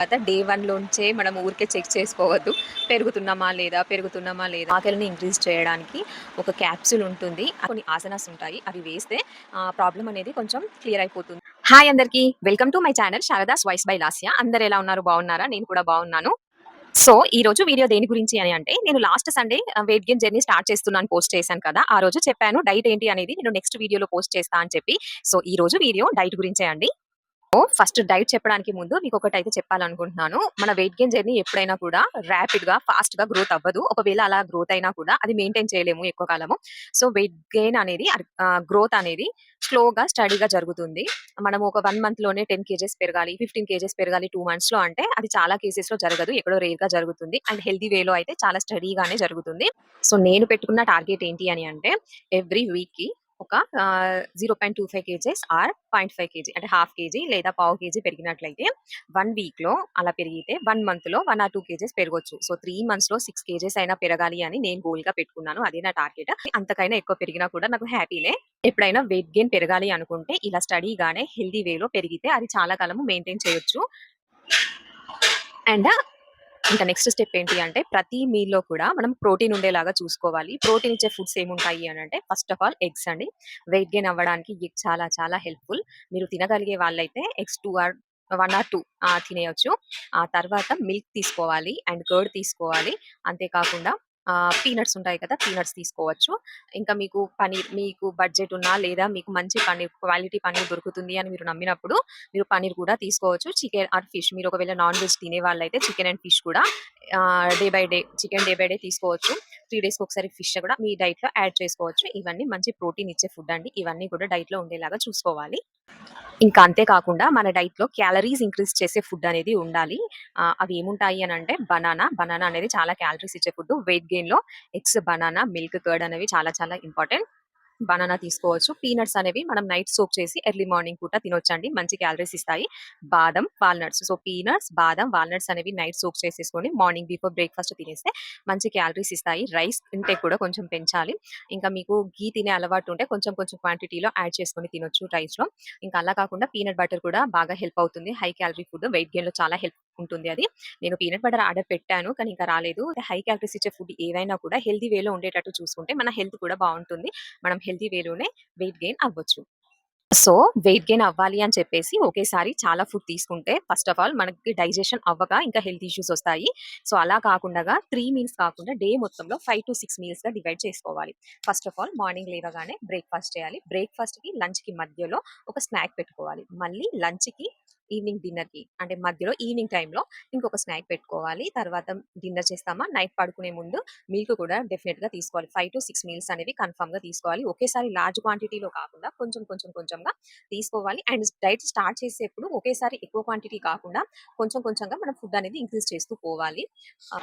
తర్వాత డే 1 లోంచే మనం ఊరికే చెక్ చేసుకోవద్దు. పెరుగుతున్నామా లేదా ఆకలిని ఇంక్రీజ్ చేయడానికి ఒక క్యాప్సూల్ ఉంటుంది. కొన్ని ఆసనాస్ ఉంటాయి. అవి వేస్తే ప్రాబ్లమ్ అనేది కొంచెం క్లియర్ అయిపోతుంది. హాయ్ అందరికీ. Welcome to my channel Sharada's voice by Lasya. అందరూ ఎలా ఉన్నారు? బాగున్నారా? నేను కూడా బాగున్నాను. సో ఈ రోజు వీడియో దేని గురించి అని అంటే, నేను last Sunday weight gain journey start చేస్తున్నాను పోస్ట్ చేశాను కదా! ఆ రోజు చెప్పాను డైట్ ఏంటి అనేది నేను నెక్స్ట్ వీడియోలో పోస్ట్ చేస్తా అని చెప్పి. సో ఈ రోజు వీడియో డైట్ గురించే అండి. ఫస్ట్ డైట్ చెప్పడానికి ముందు మీకొకటైతే చెప్పాలనుకుంటున్నాను. మన వెయిట్ గెయిన్ జర్నీ ఎప్పుడైనా కూడా ర్యాపిడ్‌గా, ఫాస్ట్‌గా గ్రోత్ అవ్వదు. ఒకవేళ అలా గ్రోత్ అయినా కూడా అది మెయింటైన్ చేయలేము ఎక్కువ కాలము. సో వెయిట్ గెయిన్ అనేది గ్రోత్ అనేది స్లోగా, స్టడీగా జరుగుతుంది. మనము ఒక 1 మంత్‌లోనే 10 కేజెస్ పెరగాలి, 15 కేజెస్ పెరగాలి 2 మంత్స్‌లో అంటే అది చాలా కేసెస్‌లో జరగదు. ఎక్కడో రేర్‌గా జరుగుతుంది. అండ్ హెల్తీ వేలో అయితే చాలా స్టడీగానే జరుగుతుంది. సో నేను పెట్టుకున్న టార్గెట్ ఏంటి అని అంటే ఎవ్రీ వీక్‌కి ఒక 0.25 కేజెస్ ఆర్ 0.5 కేజీ అంటే హాఫ్ కేజీ లేదా పావు కేజీ పెరిగినట్లయితే 1 వీక్‌లో అలా పెరిగితే 1 మంత్‌లో 1 ఆర్ 2 కేజెస్ పెరగొచ్చు. సో 3 మంత్స్‌లో 6 కేజెస్ అయినా పెరగాలి అని నేను గోల్‌గా పెట్టుకున్నాను. అదే నా టార్గెట్. అంతకైనా ఎక్కువ పెరిగినా కూడా నాకు హ్యాపీనే. ఎప్పుడైనా వెయిట్ గెయిన్ పెరగాలి అనుకుంటే ఇలా స్టడీగానే హెల్తీ వేలో పెరిగితే అది చాలా కాలము మెయింటైన్ చేయొచ్చు. అండ్ ఇంకా నెక్స్ట్ స్టెప్ ఏంటి అంటే ప్రతి మీల్‌లో కూడా మనం ప్రోటీన్ ఉండేలాగా చూసుకోవాలి. ప్రోటీన్ ఇచ్చే ఫుడ్స్ ఏముంటాయి అనంటే ఫస్ట్ ఆఫ్ ఆల్ ఎగ్స్ అండి. వెయిట్ గెయిన్ అవ్వడానికి ఎగ్ చాలా చాలా హెల్ప్‌ఫుల్. మీరు తినగలిగే వాళ్ళైతే ఎగ్స్ 2 ఆర్ 1 ఆర్ 2 తినేయొచ్చు. ఆ తర్వాత మిల్క్ తీసుకోవాలి అండ్ కర్డ్ తీసుకోవాలి. అంతే కాకుండా పీనట్స్ ఉంటాయి కదా! పీనట్స్ తీసుకోవచ్చు. ఇంకా మీకు బడ్జెట్ ఉన్నా లేదా మీకు మంచి పన్నీర్ క్వాలిటీ పన్నీర్ దొరుకుతుంది అని మీరు నమ్మినప్పుడు మీరు పన్నీర్ కూడా తీసుకోవచ్చు. చికెన్ ఆర్ ఫిష్ మీరు ఒకవేళ నాన్ వెజ్ తినే వాళ్ళైతే చికెన్ అండ్ ఫిష్ కూడా day by day chicken day by day తీసుకోవచ్చు. 3 డేస్‌కి ఒకసారి ఫిష్ కూడా మీ డైట్‌లో యాడ్ చేసుకోవచ్చు. ఇవన్నీ మంచి ప్రోటీన్ ఇచ్చే ఫుడ్ అండి. ఇవన్నీ కూడా డైట్‌లో ఉండేలాగా చూసుకోవాలి. ఇంకా అంతే కాకుండా మన డైట్‌లో క్యాలరీస్ ఇంక్రీజ్ చేసే ఫుడ్ అనేది ఉండాలి. అవి ఏముంటాయి అనంటే బనానా అనేది చాలా క్యాలరీస్ ఇచ్చే ఫుడ్. వెయిట్ గెయిన్‌లో ఎగ్స్, బనానా, మిల్క్, కర్డ్ అనేవి చాలా చాలా ఇంపార్టెంట్. బనానా తీసుకోవచ్చు. పీనట్స్ అనేవి మనం నైట్ సోక్ చేసి ఎర్లీ మార్నింగ్ పూట తినొచ్చండి. మంచి క్యాలరీస్ ఇస్తాయి. బాదం, వాల్‌నట్స్. సో పీనట్స్, బాదం, వాల్‌నట్స్ అనేవి నైట్ సోక్ చేసేసుకొని మార్నింగ్ బిఫోర్ బ్రేక్‌ఫాస్ట్ తినేస్తే మంచి క్యాలరీస్ ఇస్తాయి. రైస్ ఇంటేక్ కూడా కొంచెం పెంచాలి. ఇంకా మీకు ఘీ తినే అలవాటు ఉంటే కొంచెం కొంచెం క్వాంటిటీలో యాడ్ చేసుకొని తినొచ్చు రైస్‌లో. ఇంకా అలా కాకుండా పీనట్ బటర్ కూడా బాగా హెల్ప్ అవుతుంది. హై క్యాలరీ ఫుడ్ వెయిట్ గెయిన్‌లో చాలా హెల్ప్ ఉంటుంది అది. నేను పీనట్ బటర్ ఆర్డర్ పెట్టాను. కానీ ఇంకా రాలేదు. హై క్యాలరీస్ ఇచ్చే ఫుడ్ ఏవైనా కూడా హెల్తీ వేలో ఉండేటట్టు చూసుకుంటే మన హెల్త్ కూడా బావుంటుంది. మనం హెల్తీ వేలోనే వెయిట్ గెయిన్ అవ్వచ్చు. సో, వెయిట్ గెయిన్ అవ్వాలి అని చెప్పేసి ఒకేసారి చాలా ఫుడ్ తీసుకుంటే ఫస్ట్ ఆఫ్ ఆల్ మనకి డైజెషన్ అవ్వక ఇంకా హెల్త్ ఇష్యూస్ వస్తాయి. సో, అలా కాకుండగా 3 మీల్స్ కాకుండా డే మొత్తంలో 5-6 మీల్స్‌గా డివైడ్ చేసుకోవాలి. ఫస్ట్ ఆఫ్ ఆల్ మార్నింగ్ లేవగానే బ్రేక్‌ఫాస్ట్ చేయాలి. బ్రేక్‌ఫాస్ట్‌కి, లంచ్‌కి మధ్యలో ఒక స్నాక్ పెట్టుకోవాలి. మళ్ళీ లంచ్‌కి, ఈవినింగ్ డిన్నర్‌కి అంటే మధ్యలో ఈవినింగ్ టైమ్‌లో ఇంకొక స్నాక్ పెట్టుకోవాలి. తర్వాత డిన్నర్ చేస్తామా, నైట్ పడుకునే ముందు మిల్క్ కూడా డెఫినిట్‌గా తీసుకోవాలి. 5-6 మీల్స్ అనేవి కన్ఫర్మ్‌గా తీసుకోవాలి. ఒకేసారి లార్జ్ క్వాంటిటీలో కాకుండా కొంచెంగా తీసుకోవాలి. అండ్ డైట్ స్టార్ట్ చేసేప్పుడు ఒకేసారి ఎక్కువ క్వాంటిటీ కాకుండా కొంచెం కొంచెంగా మనం ఫుడ్ అనేది ఇంక్రీజ్ చేస్తూ పోవాలి.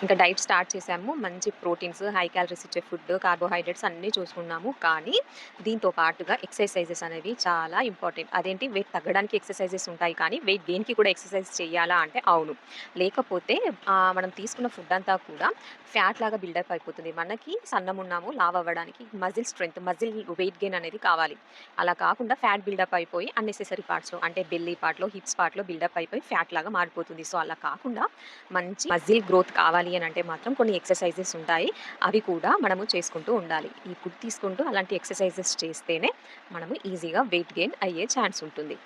ఇంకా డైట్ స్టార్ట్ చేసాము. మంచి ప్రోటీన్స్, హై క్యాలరీస్ ఇచ్చే ఫుడ్, కార్బోహైడ్రేట్స్ అన్నీ చూసుకున్నాము. కానీ దీంతో పాటుగా ఎక్సర్సైజెస్ అనేవి చాలా ఇంపార్టెంట్. అదేంటి వెయిట్ తగ్గడానికి ఎక్సర్సైజెస్ ఉంటాయి కానీ వెయిట్ గెయిన్‌కి కూడా ఎక్సర్సైజ్ చేయాలా అంటే అవును. లేకపోతే మనం తీసుకున్న ఫుడ్ అంతా కూడా ఫ్యాట్ లాగా బిల్డప్ అయిపోతుంది. మనకి సన్నమున్నాము లావు అవ్వడానికి muscle strength, muscle weight gain అనేది కావాలి. అలా కాకుండా ఫ్యాట్ బిల్డప్ అయిపోయి అన్నెసెసరీ పార్ట్స్‌లో అంటే బెల్లీ పార్ట్‌లో, హిప్స్ పార్ట్‌లో బిల్డప్ అయిపోయి ఫ్యాట్ లాగా మారిపోతుంది. సో, అలా కాకుండా మంచి మజిల్ గ్రోత్ కావాలి అని అంటే మాత్రం కొన్ని ఎక్సర్సైజెస్ ఉంటాయి. అవి కూడా మనము చేసుకుంటూ ఉండాలి. ఈ ఫుడ్ తీసుకుంటూ అలాంటి ఎక్సర్సైజెస్ చేస్తేనే మనము ఈజీగా వెయిట్ గెయిన్ అయ్యే ఛాన్స్ ఉంటుంది.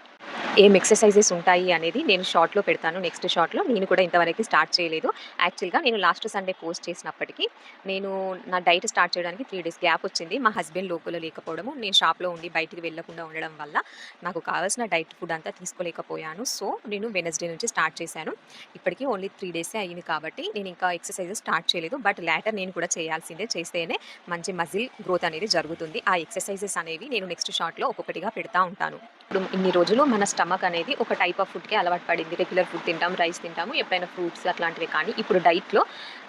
ఏం ఎక్సర్సైజెస్ ఉంటాయి అనేది నేను షార్ట్‌లో పెడతాను. నెక్స్ట్ షార్ట్‌లో. నేను కూడా ఇంతవరకి స్టార్ట్ చేయలేదు. యాక్చువల్‌గా నేను లాస్ట్ సండే పోస్ట్ చేసినప్పటికి నేను నా డైట్ స్టార్ట్ చేయడానికి 3 డేస్ గ్యాప్ వచ్చింది. మా హస్బెండ్ లోకల్‌లో లేకపోవడము, నేను షాప్‌లో ఉండి బయటికి వెళ్ళకుండా ఉండడం వల్ల నాకు కావాల్సిన డైట్ ఫుడ్ అంతా తీసుకోలేకపోయాను. సో, నేను వెడ్నెస్‌డే నుంచి స్టార్ట్ చేశాను. ఇప్పటికి ఓన్లీ 3 డేసే అయింది కాబట్టి నేను ఇంకా ఎక్సర్సైజెస్ స్టార్ట్ చేయలేదు. బట్ లేటర్ నేను కూడా చేయాల్సిందే. చేస్తేనే మంచి మజిల్ గ్రోత్ అనేది జరుగుతుంది. ఆ ఎక్సర్సైజెస్ అనేవి నేను నెక్స్ట్ షార్ట్‌లో ఒక్కొక్కటిగా పెడతా ఉంటాను. ఇప్పుడు ఇన్ని రోజులు మన స్టమక్ అనేది ఒక టైప్ ఆఫ్ ఫుడ్‌కే అలవాటు పడింది. రెగ్యులర్ ఫుడ్ తింటాం, రైస్ తింటాము, ఎప్పుడైనా ఫ్రూట్స్ అట్లాంటివి కానీ ఇప్పుడు డైట్‌లో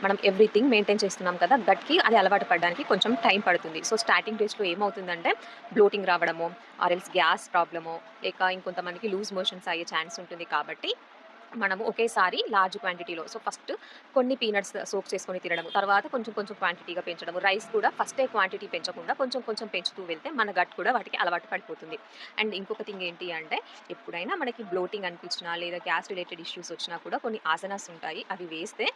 మనం ఎవ్రీథింగ్ మెయింటైన్ చేస్తున్నాం కదా! గట్‌కి అది అలవాటు పడడానికి కొంచెం టైం పడుతుంది. సో, స్టార్టింగ్ డేస్‌లో ఏమవుతుందంటే బ్లోటింగ్ రావడమో, ఆర్ ఎల్స్ గ్యాస్ ప్రాబ్లమో, లేక ఇంకొంతమందికి లూజ్ మోషన్స్ అయ్యే ఛాన్స్ ఉంటుంది కాబట్టి మనము ఒకేసారి లార్జ్ క్వాంటిటీలో ఫస్ట్ కొన్ని పీనట్స్ సోక్ చేసుకొని తినడము, తర్వాత కొంచెం కొంచెం క్వాంటిటీగా పెంచడము. రైస్ కూడా ఫస్టే క్వాంటిటీ పెంచకుండా కొంచెం కొంచెం పెంచుతూ వెళ్తే మన గట్ కూడా వాటికి అలవాటు పడిపోతుంది. అండ్ ఇంకొక థింగ్ ఏంటి అంటే, ఎప్పుడైనా మనకి బ్లోటింగ్ అనిపించినా లేదా గ్యాస్ రిలేటెడ్ ఇష్యూస్ వచ్చినా కూడా కొన్ని ఆసనాస్ ఉంటాయి. అవి వేస్తే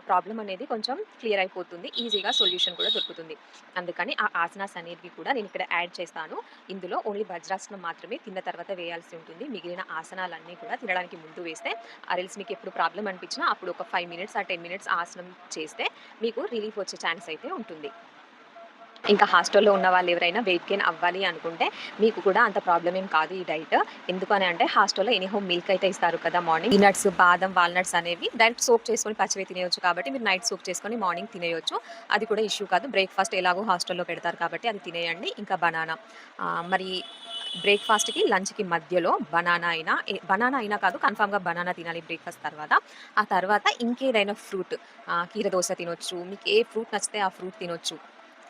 ప్రాబ్లమ్ అనేది కొంచెం క్లియర్ అయిపోతుంది. ఈజీగా సొల్యూషన్ కూడా దొరుకుతుంది. అందుకని ఆ ఆసనాస్ అనేవి కూడా నేను ఇక్కడ యాడ్ చేస్తాను. ఇందులో ఓన్లీ వజ్రాసనం మాత్రమే తిన్న తర్వాత వేయాల్సి ఉంటుంది. మిగిలిన ఆసనాలన్నీ కూడా తినడానికి ముందు వేస్తే, ఆరెల్స్ మీకు ఎప్పుడు ప్రాబ్లమ్ అనిపించినా అప్పుడు ఒక 5 మినిట్స్ ఆ 10 మినిట్స్ ఆసనం చేస్తే మీకు రిలీఫ్ వచ్చే ఛాన్స్ అయితే ఉంటుంది. ఇంకా హాస్టల్‌లో ఉన్న వాళ్ళు ఎవరైనా వెయిట్ గెయిన్ అవ్వాలి అనుకుంటే మీకు కూడా అంత ప్రాబ్లమ్ ఏం కాదు ఈ డైట్. ఎందుకని అంటే హాస్టల్‌లో ఎనీహౌ మిల్క్ అయితే ఇస్తారు కదా మార్నింగ్. పీనట్స్, బాదం, వాల్‌నట్స్ అనేవి డైరెక్ట్ సోక్ చేసుకొని పచ్చివే తినేయొచ్చు కాబట్టి మీరు నైట్ సోక్ చేసుకొని మార్నింగ్ తినేయొచ్చు. అది కూడా ఇష్యూ కాదు. బ్రేక్‌ఫాస్ట్ ఎలాగో హాస్టల్‌లో పెడతారు కాబట్టి అది తినేయండి. ఇంకా బనానా మరి బ్రేక్‌ఫాస్ట్‌కి, లంచ్‌కి మధ్యలో బనానా అయినా కాదు, కన్ఫర్మ్‌గా బనానా తినాలి బ్రేక్‌ఫాస్ట్ తర్వాత. ఆ తర్వాత ఇంకేదైనా ఫ్రూట్, కీర దోస తినొచ్చు. మీకు ఏ ఫ్రూట్ నచ్చితే ఆ ఫ్రూట్ తినొచ్చు.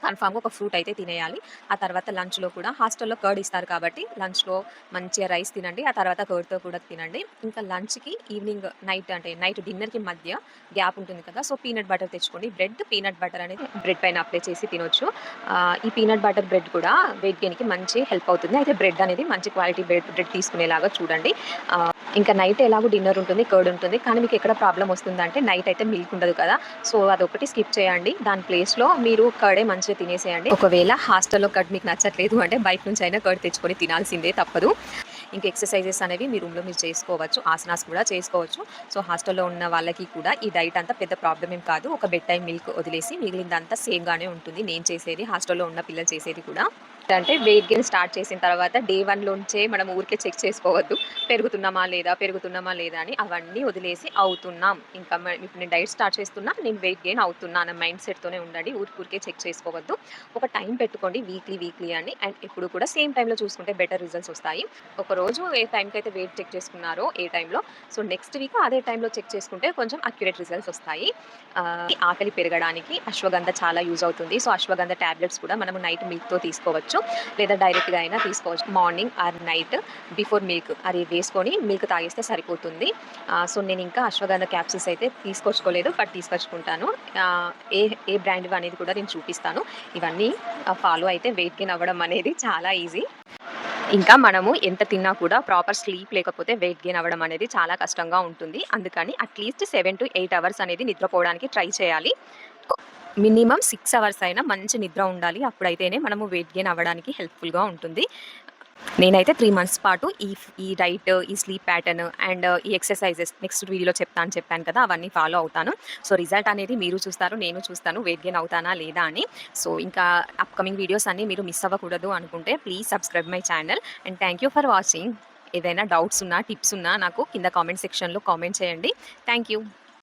కన్ఫామ్‌గా ఒక ఫ్రూట్ అయితే తినేయాలి. ఆ తర్వాత లంచ్‌లో కూడా హాస్టల్‌లో కర్డ్ ఇస్తారు కాబట్టి లంచ్‌లో మంచిగా రైస్ తినండి. ఆ తర్వాత కర్డ్‌తో కూడా తినండి. ఇంకా లంచ్‌కి ఈవినింగ్ నైట్ డిన్నర్‌కి మధ్య గ్యాప్ ఉంటుంది కదా! సో, పీనట్ బటర్ తెచ్చుకోండి. పీనట్ బటర్ అనేది బ్రెడ్ పైన అప్లై చేసి తినొచ్చు. ఈ పీనట్ బటర్ బ్రెడ్ కూడా వెయిట్ గెయిన్‌కి మంచి హెల్ప్ అవుతుంది. అయితే బ్రెడ్ అనేది మంచి క్వాలిటీ బ్రెడ్ తీసుకునేలాగా చూడండి. ఇంకా నైట్ ఎలాగో డిన్నర్ ఉంటుంది, కర్డ్ ఉంటుంది. కానీ మీకు ఎక్కడ ప్రాబ్లమ్ వస్తుందంటే నైట్ అయితే మిల్క్ ఉండదు కదా! సో, అదొకటి స్కిప్ చేయండి. దాని ప్లేస్‌లో మీరు కర్డే మంచిగా తినేసేయండి. ఒకవేళ హాస్టల్‌లో కర్డ్ మీకు నచ్చట్లేదు అంటే బయట నుంచి అయినా కర్డ్ తెచ్చుకొని తినాల్సిందే తప్పదు. ఇంకా ఎక్సర్సైజెస్ అనేవి మీ రూమ్‌లో మీరు చేసుకోవచ్చు. ఆసనాస్ కూడా చేసుకోవచ్చు. సో, హాస్టల్‌లో ఉన్న వాళ్ళకి కూడా ఈ డైట్ అంతా పెద్ద ప్రాబ్లమ్ ఏం కాదు. ఒక బెడ్ టైమ్ మిల్క్ వదిలేసి మిగిలిందంతా సేమ్‌గానే ఉంటుంది. నేను చేసేది, హాస్టల్‌లో ఉన్న పిల్లలు చేసేది కూడా. అంటే వెయిట్ గెయిన్ స్టార్ట్ చేసిన తర్వాత డే 1 లోంచే మనం ఊరికే చెక్ చేసుకోవద్దు. పెరుగుతున్నామా లేదా అని అవన్నీ వదిలేసి అవుతున్నాం. ఇంకా ఇప్పుడు నేను డైట్ స్టార్ట్ చేస్తున్నా, నేను వెయిట్ గెయిన్ అవుతున్నా అన్న మైండ్ సెట్‌తోనే ఉండండి. ఊరికే చెక్ చేసుకోవద్దు. ఒక టైం పెట్టుకోండి వీక్లీ అని. అండ్ ఎప్పుడు కూడా సేమ్ టైంలో చూసుకుంటే బెటర్ రిజల్ట్స్ వస్తాయి. ఒకరోజు ఏ టైంకైతే వెయిట్ చెక్ చేసుకున్నారో ఏ టైంలో, సో నెక్స్ట్ వీక్ అదే టైంలో చెక్ చేసుకుంటే కొంచెం అక్యురేట్ రిజల్ట్స్ వస్తాయి. ఆకలి పెరగడానికి అశ్వగంధ చాలా యూజ్ అవుతుంది. సో, అశ్వగంధ టాబ్లెట్స్ కూడా మనము నైట్ మిల్క్‌తో తీసుకోవచ్చు. లేదా డైరెక్ట్‌గా అయినా తీసుకోవచ్చు. Morning or night before milk అది వేసుకొని మిల్క్ తాగేస్తే సరిపోతుంది. సో, నేను ఇంకా అశ్వగంధ క్యాప్సూల్స్ అయితే తీసుకొచ్చుకోలేదు. బట్ తీసుకొచ్చుకుంటాను. ఏ ఏ బ్రాండ్‌వి అనేది కూడా నేను చూపిస్తాను. ఇవన్నీ ఫాలో అయితే వెయిట్ గెయిన్ అవ్వడం అనేది చాలా ఈజీ. ఇంకా మనము ఎంత తిన్నా కూడా ప్రాపర్ స్లీప్ లేకపోతే వెయిట్ గెయిన్ అవ్వడం అనేది చాలా కష్టంగా ఉంటుంది. అందుకని అట్‌లీస్ట్ 7-8 అవర్స్ అనేది నిద్రపోవడానికి ట్రై చేయాలి. మినిమమ్ 6 అవర్స్ అయినా మంచి నిద్ర ఉండాలి. అప్పుడైతేనే మనము వెయిట్ గెయిన్ అవ్వడానికి హెల్ప్‌ఫుల్‌గా ఉంటుంది. నేనైతే 3 మంత్స్ పాటు ఈ డైట్, ఈ స్లీప్ ప్యాటర్న్ అండ్ ఈ ఎక్సర్‌సైజెస్ నెక్స్ట్ వీడియోలో చెప్పాను కదా! అవన్నీ ఫాలో అవుతాను. సో, రిజల్ట్ అనేది మీరు చూస్తారు, నేను చూస్తాను వెయిట్ గెయిన్ అవుతానా లేదా అని. సో, ఇంకా అప్‌కమింగ్ వీడియోస్ అన్నీ మీరు మిస్ అవ్వకూడదు అనుకుంటే please subscribe my channel and thank you for watching. ఏదైనా డౌట్స్ ఉన్నా, టిప్స్ ఉన్నా నాకు కింద కామెంట్ సెక్షన్‌లో కామెంట్ చేయండి. Thank you.